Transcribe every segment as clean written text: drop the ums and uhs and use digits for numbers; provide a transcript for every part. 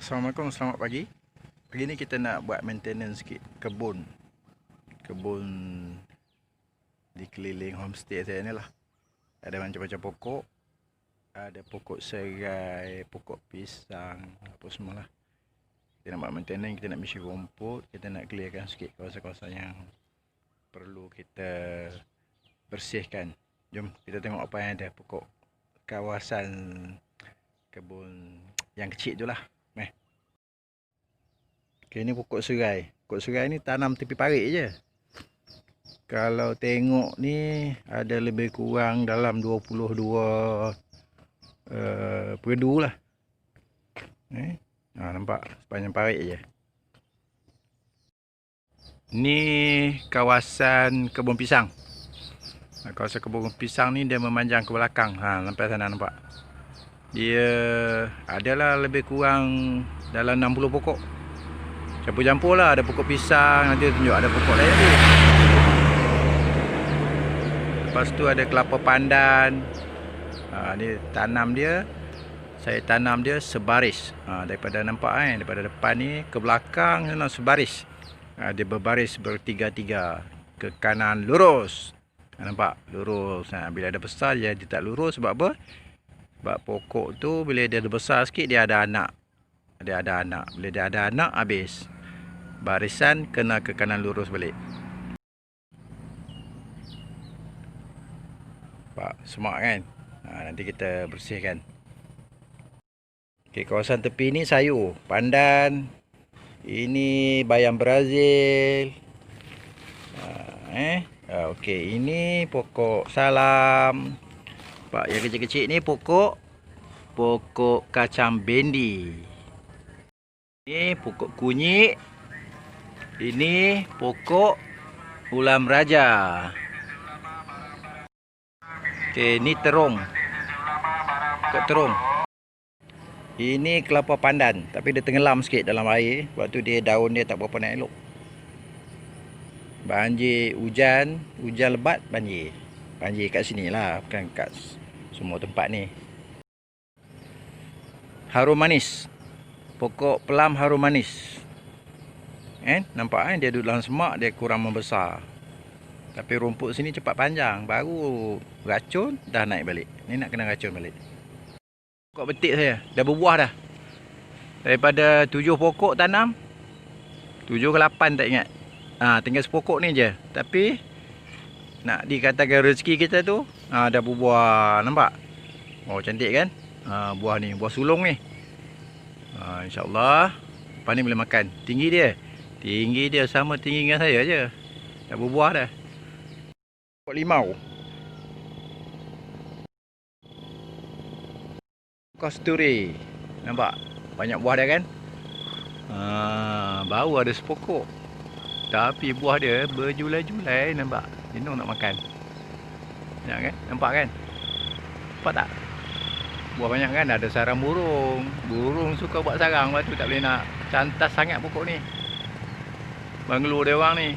Assalamualaikum, selamat pagi. Pagi ni kita nak buat maintenance sikit kebun. Kebun di keliling homestay saya ni lah. Ada macam-macam pokok. Ada pokok serai, pokok pisang, apa semua lah. Kita nak buat maintenance, kita nak bisi rumput, kita nak clearkan sikit kawasan-kawasan yang perlu kita bersihkan. Jom kita tengok apa yang ada pokok kawasan kebun yang kecil tu lah. Okay, ni pokok serai. Pokok serai ni tanam tepi parit je. Kalau tengok ni ada lebih kurang dalam 22 perdu lah. Nampak sepanjang parit je. Ni kawasan kebun pisang. Kawasan kebun pisang ni dia memanjang ke belakang. Sampai sana nampak. Dia adalah lebih kurang dalam 60 pokok. Campur-campur lah, ada pokok pisang, nanti tunjuk ada pokok lain tu. Lepas tu ada kelapa pandan. Ni tanam dia, saya tanam dia sebaris. Daripada nampak kan, daripada depan ni ke belakang sebaris. Dia berbaris bertiga-tiga, ke kanan lurus. Nampak? Lurus. Bila ada besar dia tak lurus, sebab apa? Sebab pokok tu bila dia besar sikit dia ada anak. Dia ada anak. Bila dia ada anak habis. Barisan kena ke kanan lurus balik. Pak, semak kan? Nanti kita bersihkan. Okey, kawasan tepi ni sayur, pandan. Ini bayam Brazil. Okey, ini pokok salam. Pak, yang kecil-kecil ni pokok kacang bendi. Ini pokok kunyit. Ini pokok ulam raja. Okey, ni terung. Pokok terung. Ini kelapa pandan, tapi dia tenggelam sikit dalam air. Sebab tu dia daun dia tak berapa nak elok. Banjir hujan lebat banjir. Banjir kat sini lah, bukan kat semua tempat ni. Harum manis. Pokok pelam harum manis. Nampak kan dia duduk dalam semak, dia kurang membesar. Tapi rumput sini cepat panjang. Baru racun dah naik balik. Ni nak kena racun balik. Pokok betik saya dah berbuah dah. Daripada 7 pokok tanam, 7 ke 8 tak ingat. Tinggal sepokok ni je. Tapi nak dikatakan rezeki kita tu dah berbuah. Nampak? Oh, cantik kan? Buah ni, buah sulung ni. InsyaAllah lepas ni boleh makan. Tinggi dia sama tinggi dengan saya je. Dah berbuah dah. Pokok limau. Kasturi. Nampak? Banyak buah dia kan? Baru ada sepokok. Tapi buah dia berjulai-julai. Nampak? Jenong nak makan. Banyak kan? Nampak kan? Nampak tak? Buah banyak kan? Ada sarang burung. Burung suka buat sarang. Lepas tu tak boleh nak cantas sangat pokok ni. Banglo dia orang ni.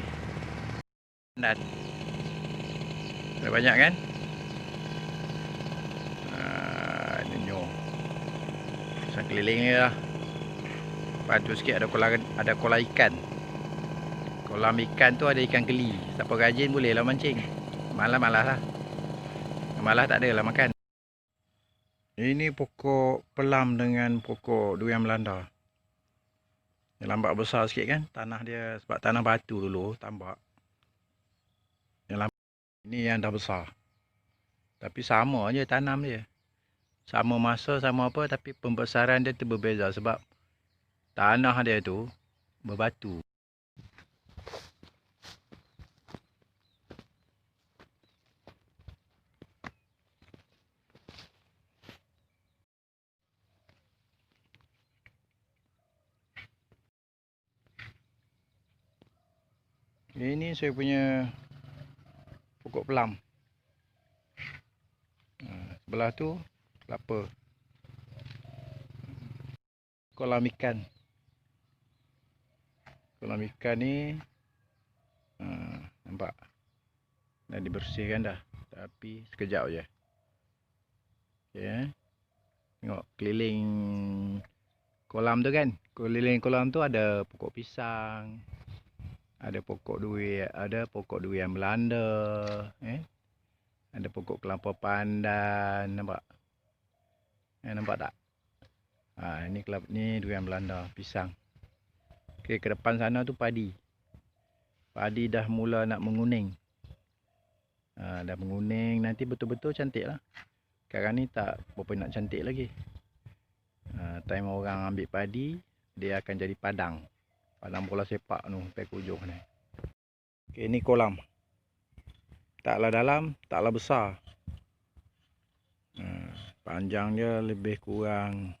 Dan ada banyak kan? Nyonyong. Keliling ni lah. Lepas tu sikit ada kolam ikan. Kolam ikan tu ada ikan keli. Siapa rajin boleh lah mancing. Malas-malas lah. Malas tak ada lah makan. Ini pokok pelam dengan pokok durian Melanda. Dia lambat besar sikit kan. Tanah dia sebab tanah batu dulu tambak. Ini yang dah besar. Tapi sama je tanam dia. Sama masa, sama apa, tapi pembesaran dia tu berbeza sebab tanah dia tu berbatu. Ini saya punya pokok pelam. Sebelah tu kelapa. Kolam ikan. Kolam ikan ni nampak dah dibersihkan dah. Tapi sekejap je. Okey. Tengok keliling kolam tu kan, keliling kolam tu ada pokok pisang, ada pokok durian Belanda, ada pokok kelapa pandan, nampak? Nampak tak? Ni durian Belanda, pisang. Okey, ke depan sana tu padi. Padi dah mula nak menguning. Dah menguning, nanti betul-betul cantik lah. Sekarang ni tak berapa nak cantik lagi. Time orang ambil padi, dia akan jadi padang. Padang bola sepak tu, sampai ke ujung ni. Okey, ni kolam. Taklah dalam, taklah besar. Panjang dia lebih kurang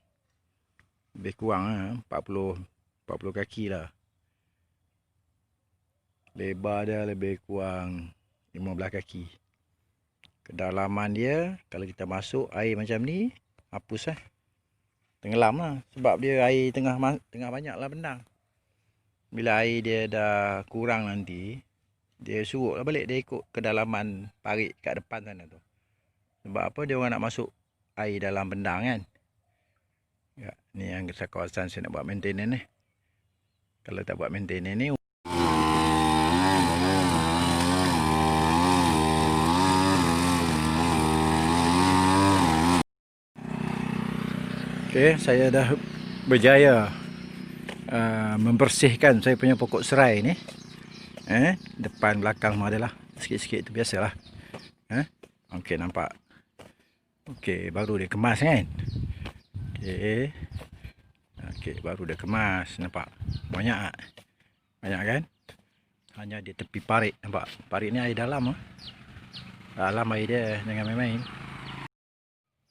40 kaki lah. Lebar dia lebih kurang 15 kaki. Kedalaman dia, kalau kita masuk air macam ni, hapus tenggelam lah. Sebab dia air tengah banyak lah bendang. Bila air dia dah kurang nanti, dia surut lah balik. Dia ikut kedalaman parit kat depan sana tu. Sebab apa? Dia orang nak masuk air dalam bendang kan. Ya, ni yang kawasan saya nak buat maintenance ni. Kalau tak buat maintenance ni, okey, saya dah berjaya membersihkan saya punya pokok serai ni. Depan belakang semua adalah sikit-sikit tu biasalah. Okey, nampak. Okey, baru dia kemas kan. Okey, baru dia kemas, nampak. Banyak kan? Hanya di tepi parit, nampak. Parit ni air dalam dalam air dia, jangan main-main.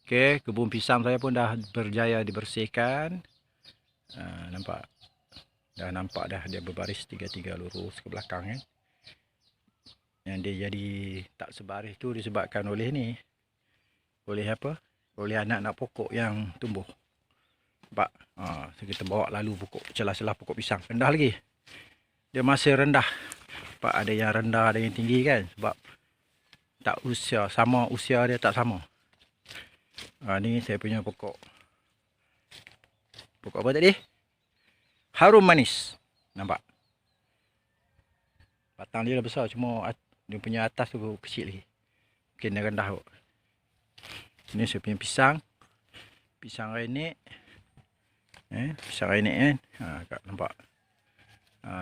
Okey, kebun pisang saya pun dah berjaya dibersihkan. Nampak. Dah nampak dah dia berbaris 3-3 lurus ke belakang kan. Yang dia jadi tak sebaris tu disebabkan oleh ni. Oleh apa? Oleh anak-anak pokok yang tumbuh. Nampak? Kita bawa lalu pokok, celah-celah pokok pisang. Rendah lagi. Dia masih rendah. Nampak ada yang rendah, ada yang tinggi kan. Sebab tak usia dia tak sama. Ni saya punya pokok. Pokok apa tadi? Harum manis. Nampak? Batang dia dah besar, cuma dia punya atas tu kecil lagi. Mungkin dia rendah kot. Ini saya punya pisang. Pisang renek. Pisang renek kan. Nampak?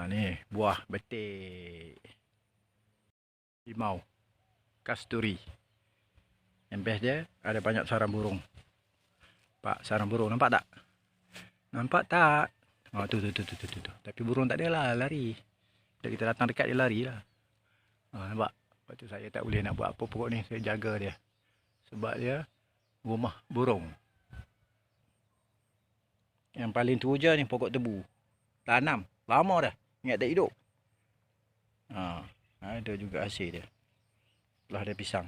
Ni buah betik. Limau. Kasturi. Yang best dia ada banyak sarang burung. Pak, sarang burung nampak tak? Nampak tak? Tu. Tapi burung tak ada lah, lari. Bila kita datang dekat dia lari lah. Nampak? Lepas tu saya tak boleh nak buat apa pokok ni. Saya jaga dia. Sebab dia rumah burung. Yang paling teruja ni pokok tebu. Tanam. Lama dah. Ingat tak hidup. Ada juga hasil dia. Belah dia pisang.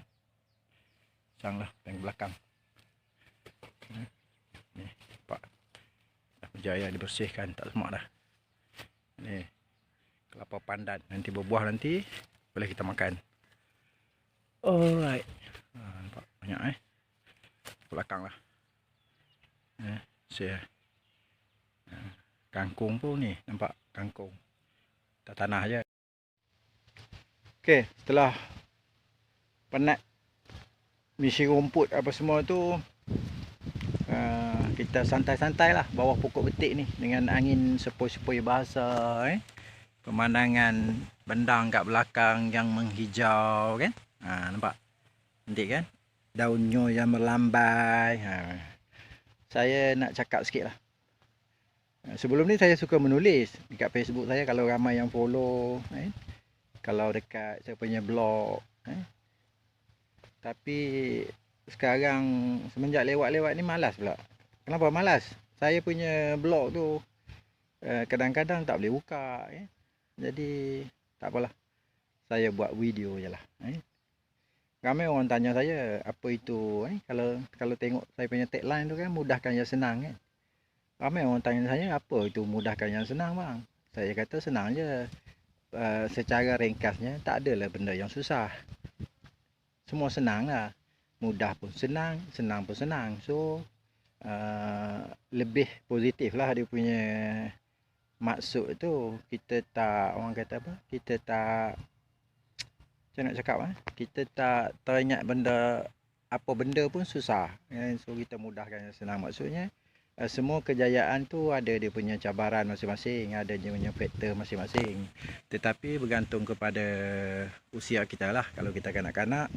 Pisang lah. Yang belakang. Ni. Nampak. Dah berjaya dibersihkan. Tak semak dah. Ni. Kelapa pandan. Nanti berbuah nanti. Boleh kita makan. Alright. Nampak banyak belakang lah. Kangkung pun ni. Nampak kangkung. Tanah je. Okey, setelah penat misi rumput apa semua tu, kita santai-santai lah bawah pokok betik ni dengan angin sepoi-sepoi basah. Pemandangan bendang kat belakang yang menghijau kan. Nampak? Cantik kan? Daunnya yang melambai. Saya nak cakap sikit lah. Sebelum ni saya suka menulis dekat Facebook saya, kalau ramai yang follow, kalau dekat saya punya blog. Tapi sekarang semenjak lewat-lewat ni malas pula. Kenapa malas? Saya punya blog tu kadang-kadang tak boleh buka. Jadi tak apalah. Saya buat video je lah. Ramai orang tanya saya apa itu. Kalau tengok saya punya tagline tu kan, mudahkan yang senang kan. Ramai orang tanya saya apa itu mudahkan yang senang bang. Saya kata senang je. Secara ringkasnya tak adalah benda yang susah. Semua senang lah. Mudah pun senang, senang pun senang. So lebih positif lah dia punya maksud tu. Kita tak, orang kata apa, kita tak, macam nak cakap kita tak teringat benda, apa benda pun susah kan? So kita mudahkan yang senang. Maksudnya semua kejayaan tu ada dia punya cabaran masing-masing, ada dia punya faktor masing-masing, tetapi bergantung kepada usia kita lah. Kalau kita kanak-kanak,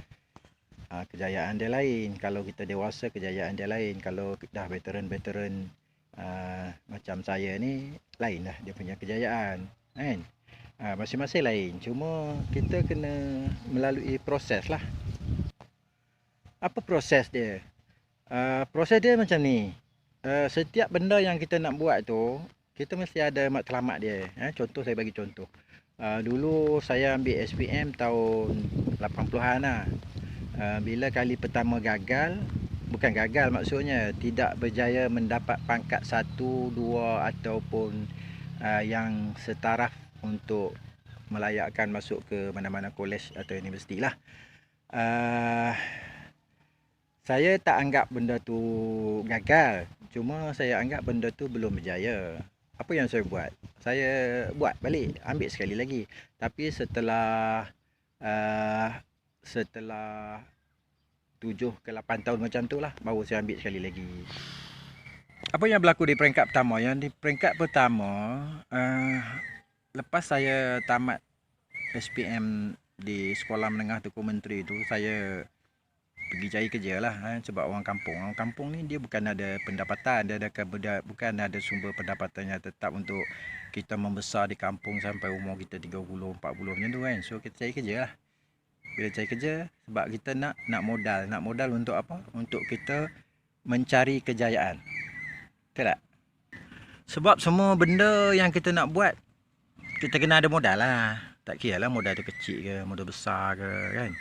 kejayaan dia lain. Kalau kita dewasa, kejayaan dia lain. Kalau dah veteran-veteran macam saya ni, lain lah dia punya kejayaan kan. Masing-masing lain. Cuma kita kena melalui proses lah. Apa proses dia? Proses dia macam ni. Setiap benda yang kita nak buat tu, kita mesti ada matlamat dia. Contoh, saya bagi contoh. Dulu saya ambil SPM tahun 80-an lah. Bila kali pertama gagal, bukan gagal maksudnya, tidak berjaya mendapat pangkat 1, 2 ataupun yang setaraf untuk melayakkan masuk ke mana-mana kolej atau universiti lah. Saya tak anggap benda tu gagal, cuma saya anggap benda tu belum berjaya. Apa yang saya buat? Saya buat balik, ambil sekali lagi. Tapi setelah 7 ke 8 tahun macam tu lah, baru saya ambil sekali lagi. Apa yang berlaku di peringkat pertama? Yang di peringkat pertama, lepas saya tamat SPM di Sekolah Menengah Tunku Menteri tu, saya pergi cari kerja lah. Sebab orang kampung ni dia bukan ada pendapatan, dia bukan ada sumber pendapatan yang tetap untuk kita membesar di kampung sampai umur kita 30, 40 macam tu kan. So kita cari kerja lah. Bila cari kerja, sebab kita nak modal untuk apa? Untuk kita mencari kejayaan. Betul tak? Sebab semua benda yang kita nak buat, kita kena ada modal lah. Tak kira lah modal tu kecil ke, modal besar ke kan.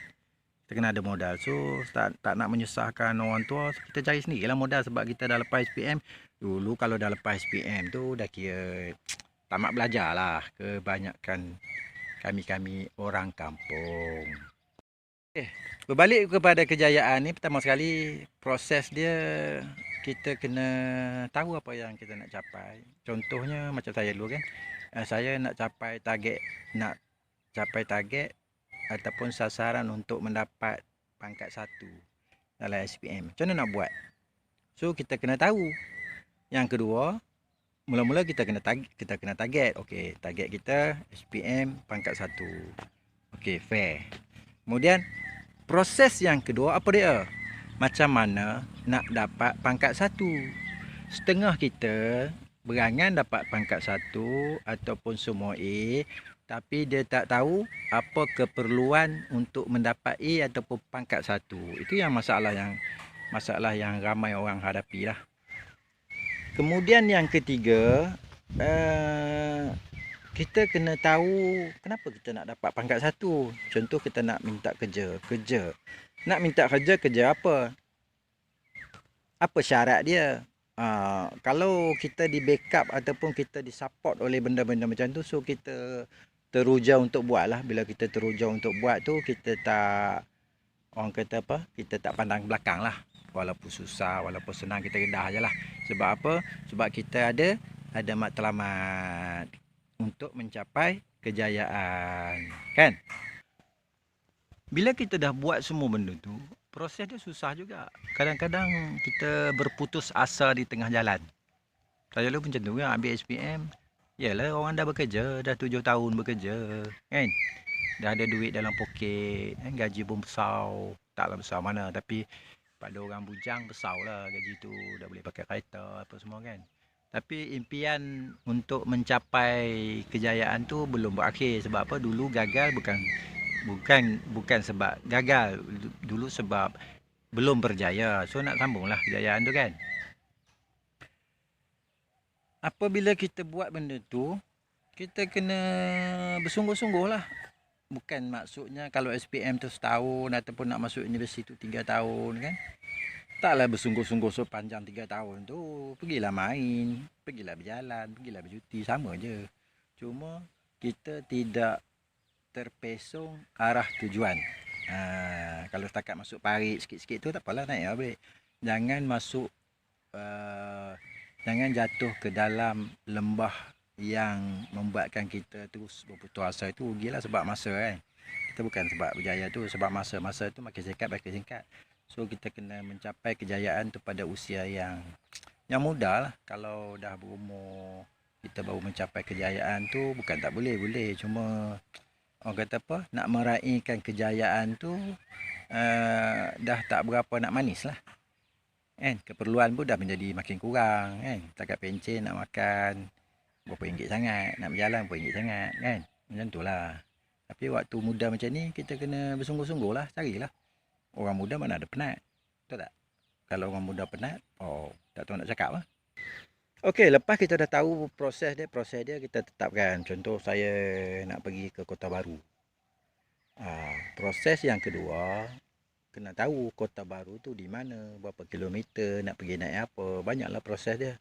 Kita kena ada modal. So tak nak menyusahkan orang tua, kita cari sendiri lah modal. Sebab kita dah lepas SPM. Dulu kalau dah lepas SPM tu dah kira tamat belajar lah. Kebanyakan kami orang kampung. Berbalik kepada kejayaan ni, pertama sekali proses dia, kita kena tahu apa yang kita nak capai. Contohnya macam saya dulu kan, saya nak capai target ataupun sasaran untuk mendapat pangkat 1 dalam SPM. Macam mana nak buat? So kita kena tahu. Yang kedua, mula-mula kita kena target. Okey, target kita SPM pangkat 1. Okey, fair. Kemudian proses yang kedua apa dia? Macam mana nak dapat pangkat 1? Setengah kita berangan dapat pangkat 1 ataupun semua A, tapi dia tak tahu apa keperluan untuk mendapat A ataupun pangkat 1. Itu yang masalah yang ramai orang hadapi lah. Kemudian yang ketiga, kita kena tahu kenapa kita nak dapat pangkat 1. Contoh kita nak minta kerja. Nak minta kerja apa? Apa syarat dia? Kalau kita di backup ataupun kita disupport oleh benda-benda macam tu, so kita teruja untuk buat lah. Bila kita teruja untuk buat tu, kita tak, orang kata apa, kita tak pandang belakang lah. Walaupun susah, walaupun senang, kita redah je lah. Sebab apa? Sebab kita ada matlamat untuk mencapai kejayaan kan. Bila kita dah buat semua benda tu, proses dia susah juga. Kadang-kadang kita berputus asa di tengah jalan. Saya dulu macam tu kan, ambil SPM. Yalah, orang dah bekerja, dah 7 tahun bekerja kan. Dah ada duit dalam poket kan? Gaji pun besar. Taklah besar mana, tapi pada orang bujang besar lah gaji tu. Dah boleh pakai kereta apa semua kan. Tapi impian untuk mencapai kejayaan tu belum berakhir. Sebab apa? Dulu gagal bukan sebab gagal. Dulu sebab belum berjaya. So nak sambunglah kejayaan tu kan. Apabila kita buat benda tu, kita kena bersungguh-sungguh lah. Bukan maksudnya kalau SPM tu setahun ataupun nak masuk universiti tu 3 tahun kan. Taklah bersungguh-sungguh sepanjang 3 tahun tu. Pergilah main, pergilah berjalan, pergilah bercuti, sama je. Cuma kita tidak terpesong arah tujuan. Kalau setakat masuk parit sikit-sikit tu tak apalah, naik habis. Jangan masuk jangan jatuh ke dalam lembah yang membuatkan kita terus berputus asa. Itu rugilah sebab masa kan. Kita bukan sebab berjaya tu, sebab masa tu makin singkat. So kita kena mencapai kejayaan tu pada usia yang muda lah. Kalau dah berumur kita baru mencapai kejayaan tu bukan tak boleh, cuma orang kata apa, nak meraihkan kejayaan tu dah tak berapa nak manis lah kan. Keperluan pun dah menjadi makin kurang kan. Takat pencen nak makan berapa ringgit sangat, nak berjalan berapa ringgit sangat kan. Macam tu lah. Tapi waktu muda macam ni kita kena bersungguh-sungguh lah, carilah. Orang muda mana ada penat, betul tak? Kalau orang muda penat, tak tahu nak cakap lah. Okey, lepas kita dah tahu proses dia kita tetapkan. Contoh saya nak pergi ke Kota Baru. Proses yang kedua, kena tahu Kota Baru tu di mana, berapa kilometer, nak pergi naik apa. Banyaklah proses dia.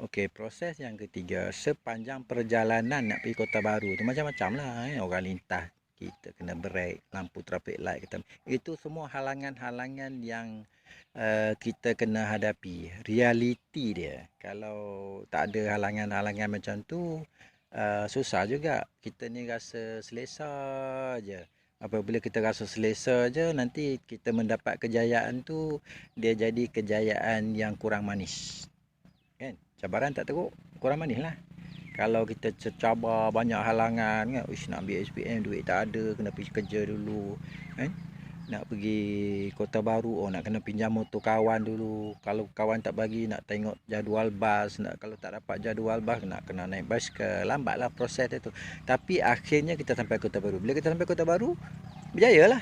Okey, proses yang ketiga, sepanjang perjalanan nak pergi Kota Baru tu macam-macam lah. Orang lintas, kita kena break, lampu traffic light. Itu semua halangan-halangan yang kita kena hadapi. Realiti dia. Kalau tak ada halangan-halangan macam tu, susah juga. Kita ni rasa selesa je. Apabila kita rasa selesa je, nanti kita mendapat kejayaan tu, dia jadi kejayaan yang kurang manis. Kan? Cabaran tak teruk, kurang manis lah. Kalau kita cabar banyak halangan kan, nak ambil SPM duit tak ada, kena pergi kerja dulu kan. Nak pergi Kota Baru, nak kena pinjam motor kawan dulu. Kalau kawan tak bagi, nak tengok jadual bas, kalau tak dapat jadual bas, nak kena naik basikal. Lambatlah proses dia tu. Tapi akhirnya kita sampai Kota Baru. Bila kita sampai Kota Baru, berjaya lah.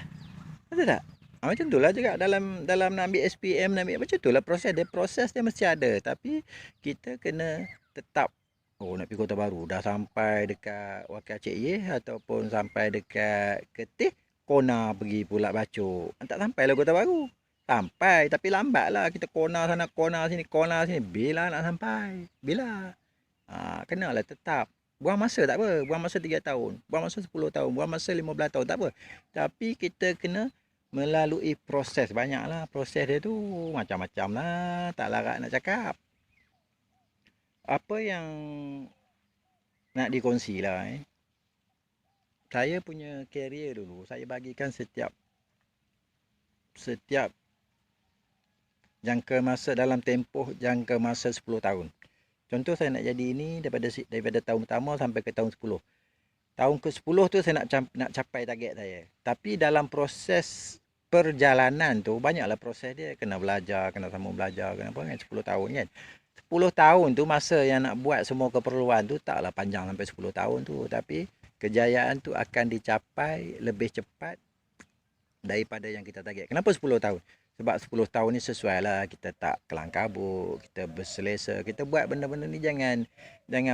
Betul tak? Macam itulah juga dalam nak ambil SPM, nak ambil macam itulah proses dia mesti ada. Tapi kita kena tetap nak pergi Kota Baru, dah sampai dekat Wakil Cik Ye ataupun sampai dekat Ketih, Kona pergi Pulat Bacok. Tak sampailah Kota Baru. Sampai tapi lambatlah, kita kona sana kona sini. Bila nak sampai? Bila? Kenalah tetap. Buang masa tak apa. Buang masa 3 tahun. Buang masa 10 tahun. Buang masa 15 tahun. Tak apa. Tapi kita kena melalui proses. Banyaklah proses dia tu. Macam-macam lah. Tak larat nak cakap. Apa yang nak dikongsi lah. Saya punya career dulu. Saya bagikan setiap jangka masa dalam tempoh jangka masa 10 tahun. Contoh saya nak jadi ini daripada tahun pertama sampai ke tahun 10. Tahun ke-10 tu saya nak capai target saya. Tapi dalam proses perjalanan tu banyaklah proses dia, kena belajar, kena sambung belajar, kena apa kan 10 tahun kan. 10 tahun tu masa yang nak buat semua keperluan tu taklah panjang sampai 10 tahun tu, tapi kejayaan tu akan dicapai lebih cepat daripada yang kita target. Kenapa 10 tahun? Sebab 10 tahun ni sesuai lah, kita tak kelang kabut, kita berselesa, kita buat benda-benda ni jangan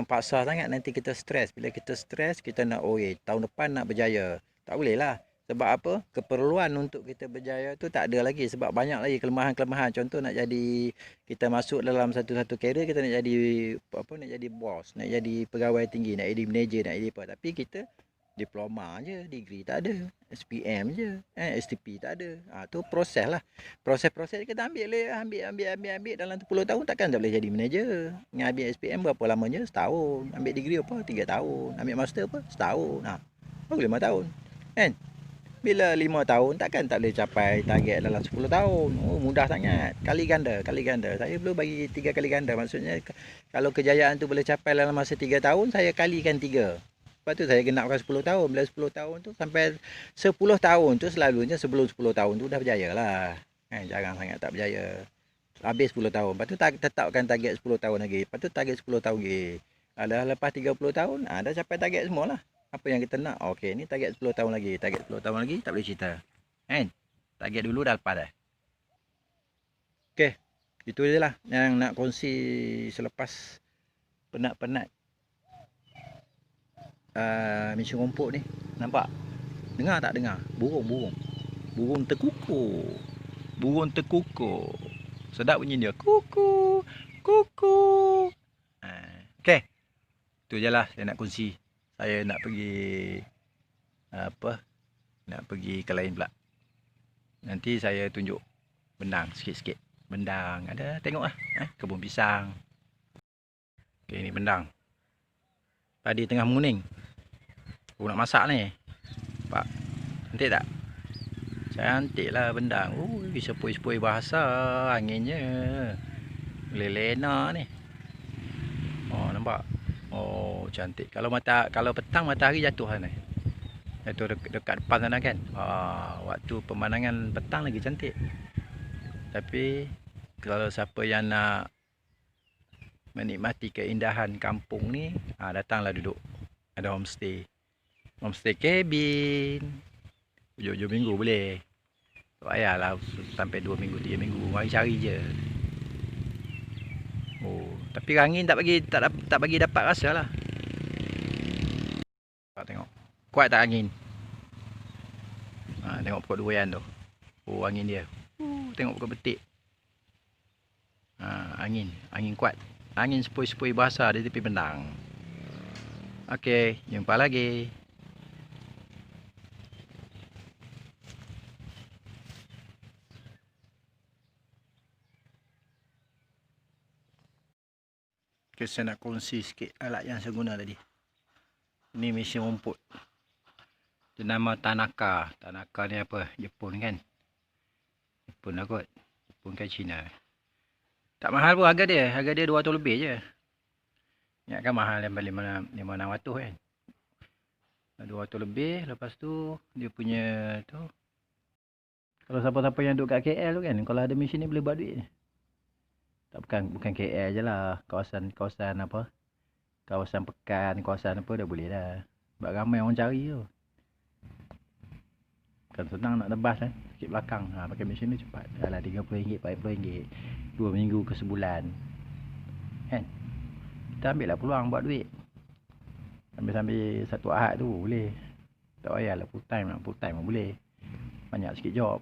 paksa sangat, nanti kita stres. Bila kita stres, kita nak tahun depan nak berjaya. Tak boleh lah. Sebab apa? Keperluan untuk kita berjaya tu tak ada lagi. Sebab banyak lagi kelemahan-kelemahan. Contoh nak jadi, kita masuk dalam satu career, kita nak jadi bos, nak jadi pegawai tinggi, nak jadi manager, nak jadi apa. Tapi kita diploma je, degree tak ada, SPM je, STP tak ada. Tu proses lah. Proses kita ambil dalam 10 tahun takkan tak boleh jadi manager. Dengan ambil SPM berapa lamanya? Setahun. Ambil degree apa? 3 tahun. Ambil master apa? Setahun. Baru 5 tahun. Kan? Bila 5 tahun takkan tak boleh capai target dalam 10 tahun. Mudah sangat. Kali ganda. Saya belum bagi 3 kali ganda. Maksudnya kalau kejayaan tu boleh capai dalam masa 3 tahun, saya kalikan 3. Lepas tu saya genapkan 10 tahun. Bila 10 tahun tu sampai 10 tahun tu selalunya sebelum 10 tahun tu dah berjaya lah. Jarang sangat tak berjaya. Habis 10 tahun. Lepas tu tetapkan target 10 tahun lagi. Lepas tu target 10 tahun lagi. Lepas 30 tahun, dah capai target semua lah. Apa yang kita nak. Okey, ni target 10 tahun lagi. Target 10 tahun lagi tak boleh cerita. Target dulu dah lepas dah. Okey, itu je lah yang nak kongsi selepas penat-penat mission rumput ni. Nampak? Dengar tak dengar? Burung terkukur. Sedap bunyi dia. Kuku. Okey. Itu je lah saya nak kongsi. Saya nak pergi nak pergi ke lain pula. Nanti saya tunjuk benang sikit-sikit. Bendang. Ada, tengoklah. Kebun pisang. Okey, ni bendang. Padi tengah menguning. Aku nak masak ni. Nampak? Cantik tak? Cantiklah bendang. Sepoi-sepoi basah anginnya. Lena ni. Oh, nampak? Oh, cantik. Kalau petang matahari jatuh sana. Jatuh dekat depan sana kan. Waktu pemandangan petang lagi cantik. Tapi kalau siapa yang nak menikmati keindahan kampung ni, datanglah duduk. Ada homestay. Homestay cabin. Hujung-hujung minggu boleh. Tak payahlah sampai 2 minggu, 3 minggu. Mari cari je. Tapi angin tak bagi dapat rasa lah. Tengok. Kuat tak angin? Tengok pokok durian tu. Angin dia. Tengok pokok betik. Angin kuat. Angin sepoi-sepoi basah di tepi bendang. Okey, jumpa lagi. Okay, saya nak kongsi sikit alat yang saya guna tadi. Ini mesin rumput. Dia nama Tanaka. Tanaka ni apa? Jepun kan? Jepun lah kot. Jepun kan China. Tak mahal pun harga dia. Harga dia 200 lebih je. Ingatkan mahal yang balik 500-600 kan. 200 lebih. Lepas tu dia punya tu. Kalau siapa-siapa yang duduk kat KL tu kan, kalau ada mesin ni boleh buat duit. Tak, bukan KL je lah. Kawasan apa? Kawasan Pekan, kawasan apa dah boleh dah. Sebab ramai orang cari tu. Kan senang nak tebas kan. Sikit belakang. Pakai mesin ni cepat. Dalam RM30, RM40. 2 minggu ke sebulan. Kan? Kita ambil lah peluang buat duit. Sambil satu ahad tu boleh. Tak payahlah full time pun boleh. Banyak sikit job.